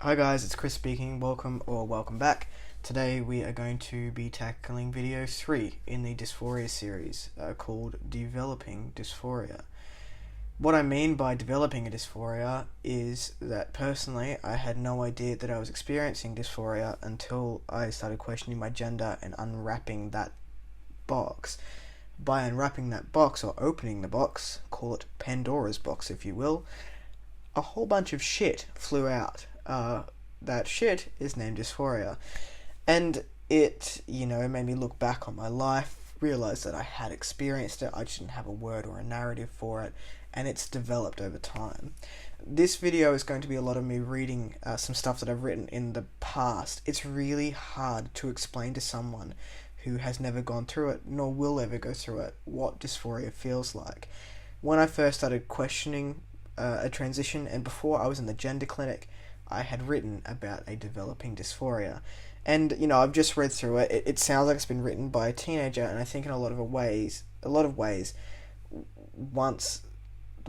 Hi guys, it's Chris speaking. Welcome back. Today we are going to be tackling video 3 in the Dysphoria series called Developing Dysphoria. What I mean by developing a dysphoria is that personally I had no idea that I was experiencing dysphoria until I started questioning my gender and unwrapping that box. By unwrapping that box, or opening the box, call it Pandora's box if you will, a whole bunch of shit flew out. That shit is named dysphoria. And it, made me look back on my life, realize that I had experienced it, I just didn't have a word or a narrative for it, and it's developed over time. This video is going to be a lot of me reading some stuff that I've written in the past. It's really hard to explain to someone who has never gone through it, nor will ever go through it, what dysphoria feels like. When I first started questioning a transition, and before I was in the gender clinic, I had written about a developing dysphoria. And, I've just read through it. It sounds like it's been written by a teenager, and I think in a lot of ways, once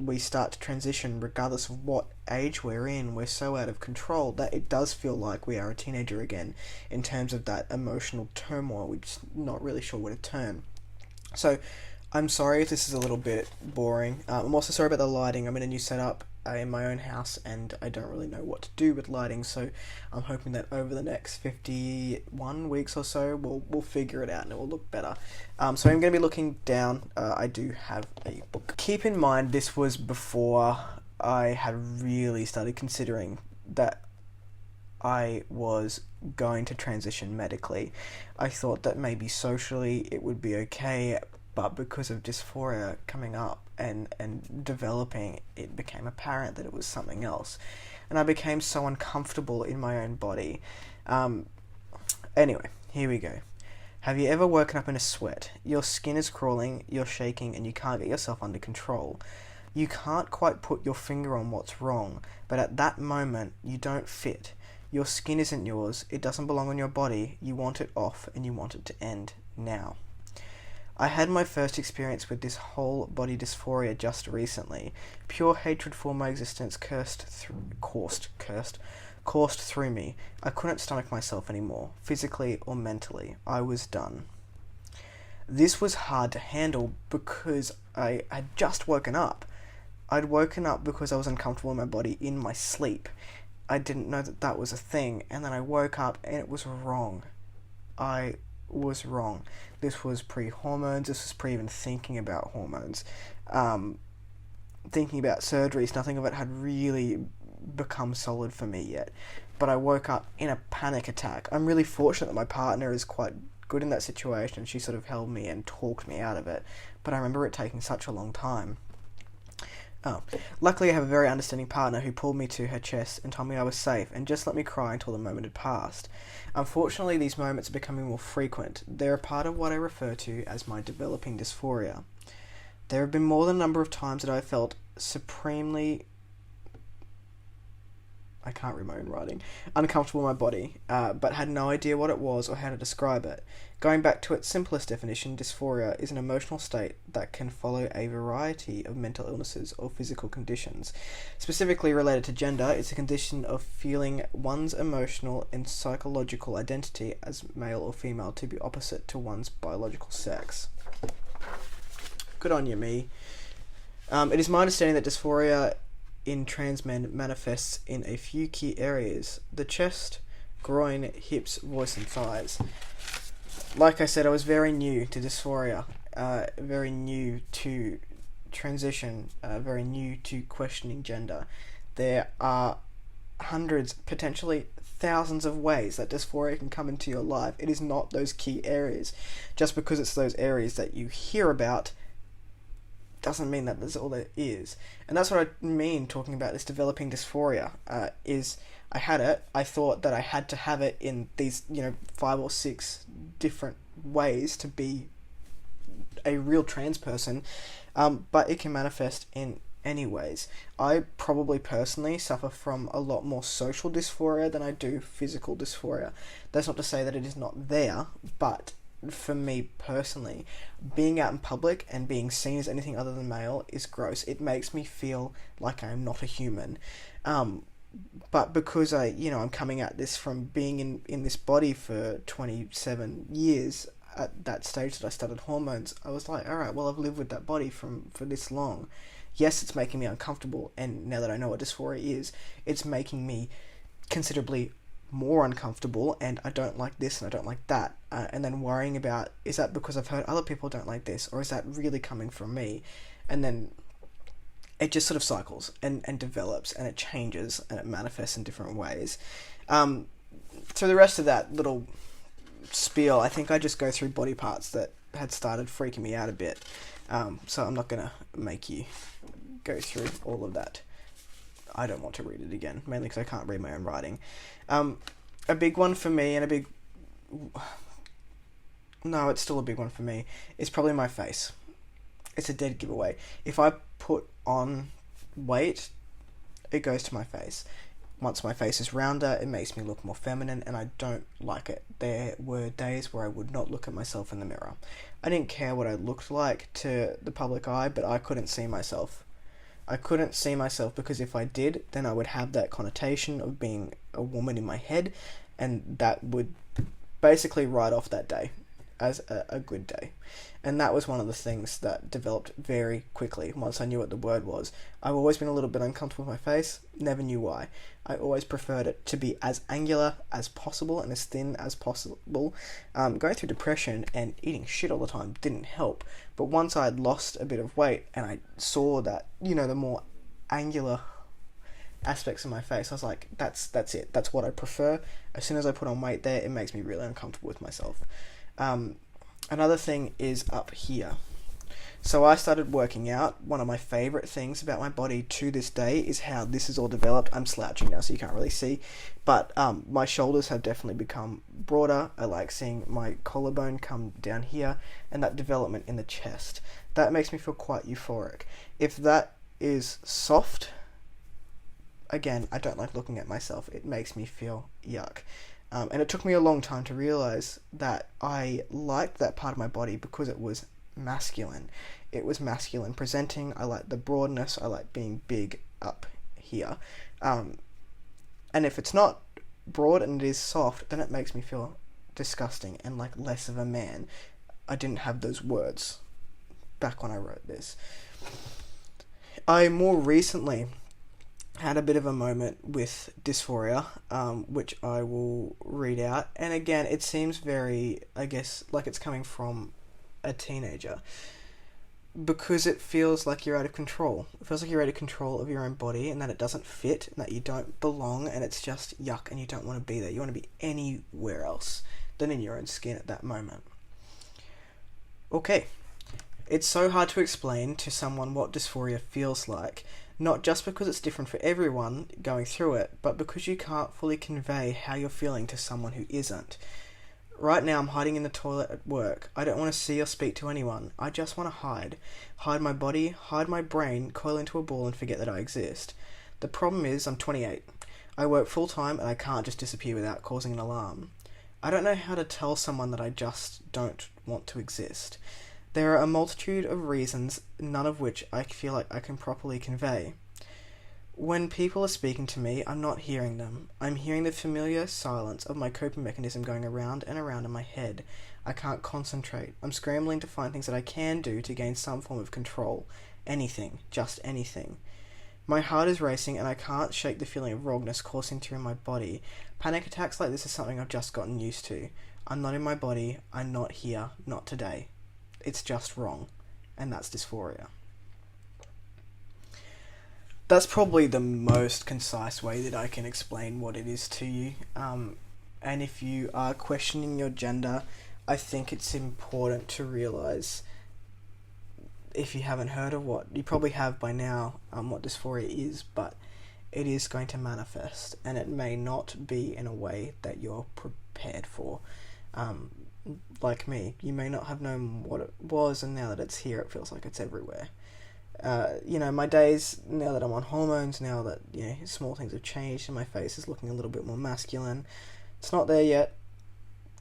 we start to transition, regardless of what age we're in, we're so out of control that it does feel like we are a teenager again in terms of that emotional turmoil. We're just not really sure where to turn. So, I'm sorry if this is a little bit boring. I'm also sorry about the lighting. I'm in a new setup in my own house, and I don't really know what to do with lighting, so I'm hoping that over the next 51 weeks or so, we'll figure it out and it will look better. So I'm going to be looking down. I do have a book. Keep in mind, this was before I had really started considering that I was going to transition medically. I thought that maybe socially it would be okay, but because of dysphoria coming up and developing, it became apparent that it was something else. And I became so uncomfortable in my own body. Anyway, here we go. Have you ever woken up in a sweat? Your skin is crawling, you're shaking, and you can't get yourself under control. You can't quite put your finger on what's wrong, but at that moment, you don't fit. Your skin isn't yours, it doesn't belong on your body, you want it off, and you want it to end now. I had my first experience with this whole body dysphoria just recently. Pure hatred for my existence coursed through me. I couldn't stomach myself anymore, physically or mentally. I was done. This was hard to handle because I had just woken up. I'd woken up because I was uncomfortable in my body in my sleep. I didn't know that that was a thing, and then I woke up and it was wrong. I was wrong. This was pre-hormones, this was pre even thinking about hormones. Thinking about surgeries, nothing of it had really become solid for me yet. But I woke up in a panic attack. I'm really fortunate that my partner is quite good in that situation. She sort of held me and talked me out of it. But I remember it taking such a long time. Luckily I have a very understanding partner who pulled me to her chest and told me I was safe and just let me cry until the moment had passed. Unfortunately, these moments are becoming more frequent. They're a part of what I refer to as my developing dysphoria. There have been more than a number of times that I felt supremely, I can't read my own writing, uncomfortable in my body, but had no idea what it was or how to describe it. Going back to its simplest definition, dysphoria is an emotional state that can follow a variety of mental illnesses or physical conditions. Specifically related to gender, it's a condition of feeling one's emotional and psychological identity as male or female to be opposite to one's biological sex. Good on you, me. It is my understanding that dysphoria in trans men manifests in a few key areas: the chest, groin, hips, voice, and thighs. Like I said, I was very new to dysphoria, very new to transition, very new to questioning gender. There are hundreds, potentially thousands of ways that dysphoria can come into your life. It is not those key areas. Just because it's those areas that you hear about doesn't mean that that's all there is. And that's what I mean talking about this developing dysphoria, is I had it, I thought that I had to have it in these, 5 or 6 different ways to be a real trans person, but it can manifest in any ways. I probably personally suffer from a lot more social dysphoria than I do physical dysphoria. That's not to say that it is not there, but for me personally, being out in public and being seen as anything other than male is gross. It makes me feel like I'm not a human. But because I'm coming at this from being in this body for 27 years, at that stage that I started hormones, I was like, all right, well, I've lived with that body for this long. Yes, it's making me uncomfortable, and now that I know what dysphoria is, it's making me considerably more uncomfortable, and I don't like this and I don't like that, and then worrying about, is that because I've heard other people don't like this, or is that really coming from me? And then it just sort of cycles and develops, and it changes and it manifests in different ways. So the rest of that little spiel, I think I just go through body parts that had started freaking me out a bit. So I'm not going to make you go through all of that. I don't want to read it again, mainly because I can't read my own writing. A big one for me, and a big... No, it's still a big one for me, is probably my face. It's a dead giveaway. If I put on weight, it goes to my face. Once my face is rounder, it makes me look more feminine, and I don't like it. There were days where I would not look at myself in the mirror. I didn't care what I looked like to the public eye, but I couldn't see myself. I couldn't see myself because if I did, then I would have that connotation of being a woman in my head, and that would basically write off that day as a good day. And that was one of the things that developed very quickly once I knew what the word was. I've always been a little bit uncomfortable with my face, never knew why. I always preferred it to be as angular as possible and as thin as possible. Going through depression and eating shit all the time didn't help. But once I had lost a bit of weight and I saw that, the more angular aspects of my face, I was like, that's it. That's what I prefer. As soon as I put on weight there, it makes me really uncomfortable with myself. Another thing is up here. So I started working out. One of my favourite things about my body to this day is how this is all developed. I'm slouching now, so you can't really see. But my shoulders have definitely become broader. I like seeing my collarbone come down here, and that development in the chest. That makes me feel quite euphoric. If that is soft, again, I don't like looking at myself. It makes me feel yuck. And it took me a long time to realise that I liked that part of my body because it was masculine. It was masculine presenting. I liked the broadness. I liked being big up here. And if it's not broad and it is soft, then it makes me feel disgusting and like less of a man. I didn't have those words back when I wrote this. I more recently had a bit of a moment with dysphoria, which I will read out. And again, it seems very, I guess, like it's coming from a teenager. Because it feels like you're out of control. It feels like you're out of control of your own body, and that it doesn't fit, and that you don't belong, and it's just yuck, and you don't want to be there. You want to be anywhere else than in your own skin at that moment. Okay. It's so hard to explain to someone what dysphoria feels like. Not just because it's different for everyone going through it, but because you can't fully convey how you're feeling to someone who isn't. Right now I'm hiding in the toilet at work. I don't want to see or speak to anyone. I just want to hide. Hide my body, hide my brain, coil into a ball and forget that I exist. The problem is I'm 28. I work full time and I can't just disappear without causing an alarm. I don't know how to tell someone that I just don't want to exist. There are a multitude of reasons, none of which I feel like I can properly convey. When people are speaking to me, I'm not hearing them. I'm hearing the familiar silence of my coping mechanism going around and around in my head. I can't concentrate. I'm scrambling to find things that I can do to gain some form of control. Anything. Just anything. My heart is racing and I can't shake the feeling of wrongness coursing through my body. Panic attacks like this is something I've just gotten used to. I'm not in my body. I'm not here. Not today. It's just wrong. And that's dysphoria. That's probably the most concise way that I can explain what it is to you. And if you are questioning your gender, I think it's important to realise, if you haven't heard of what, you probably have by now, what dysphoria is, but it is going to manifest, and it may not be in a way that you're prepared for. Like me, you may not have known what it was, and now that it's here, it feels like it's everywhere. My days, now that I'm on hormones, now that, small things have changed and my face is looking a little bit more masculine, it's not there yet.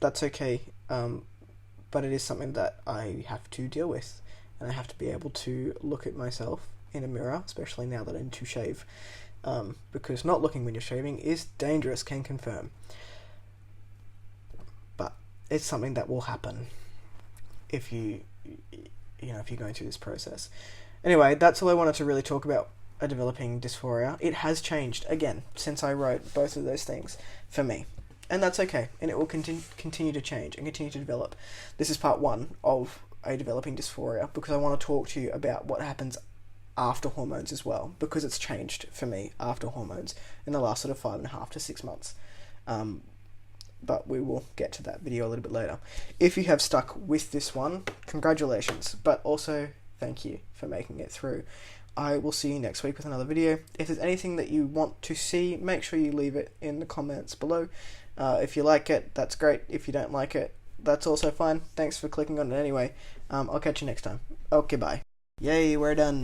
That's okay. But it is something that I have to deal with, and I have to be able to look at myself in a mirror, especially now that I need to shave, because not looking when you're shaving is dangerous, can confirm. But it's something that will happen if you're going through this process. Anyway, that's all I wanted to really talk about developing dysphoria. It has changed again since I wrote both of those things for me, and that's okay, and it will continue to change and continue to develop. This is part 1 of a developing dysphoria, because I want to talk to you about what happens after hormones as well, because it's changed for me after hormones in the last sort of 5.5 to 6 months. But we will get to that video a little bit later. If you have stuck with this one, congratulations, but also thank you for making it through. I will see you next week with another video. If there's anything that you want to see, make sure you leave it in the comments below. If you like it, that's great. If you don't like it, that's also fine. Thanks for clicking on it anyway. I'll catch you next time. Okay, bye. Yay, we're done.